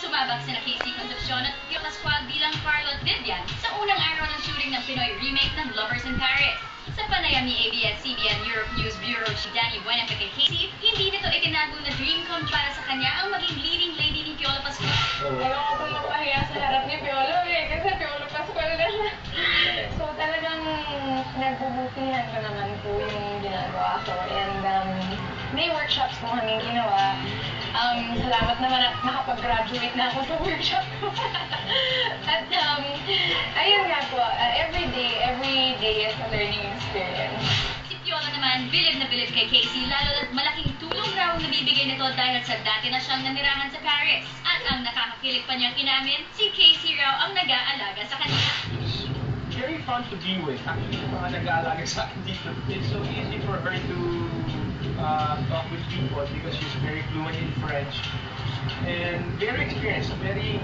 Sumabak sina Casey Concepcion at Pio Pascual bilang Carlo at Vivian sa unang araw ng shooting ng Pinoy remake ng Lovers in Paris. Sa panayam ni ABS-CBN Europe News Bureau si Danny Buenafe kay Casey, hindi nito itinago na dream come para sa kanya ang maging leading lady ni Piolo Pascual. Ayaw ko pong mapahiya sa harap ni Piolo kasi Piolo Pascual na siya. So talagang nagbubutihan ko naman po yung ginagawa ko. And may workshops po kaming ginawa. Salamat naman at nakapag-graduate na ako sa workshop ko. At ayun nga po, every day is a learning experience. Si Piolo naman, bilib na bilib kay Casey, lalo na't malaking tulong raw ang nabibigay nito dahil sa dati na siyang nanirahan sa Paris. At ang nakakakilig pa niyang inamin, si Casey raw ang nag-aalaga sa kanila. Very fun to be with. Actually, yung mga nag-aalaga sa akin dito, it's so easy for her to talk with people because she's very fluent in French and very experienced, very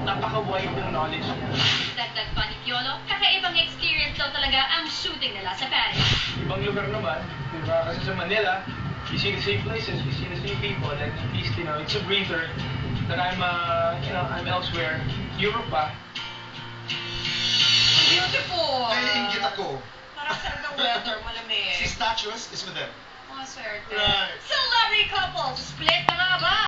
napaka-wide ng knowledge niya. Dagdag pa ni Piolo, kakaibang experience daw talaga ang shooting nila sa Paris. Ibang lugar naman, diba? Kasi sa Manila, you see the same places, you see the same people, and at least, you know, it's a breather that I'm elsewhere. Europe pa. Beautiful! Naiingit ako. Parang sa the weather, malamig. Si Statues is with them. Mga swerte. Right. Celebrity couple, split na nga ba?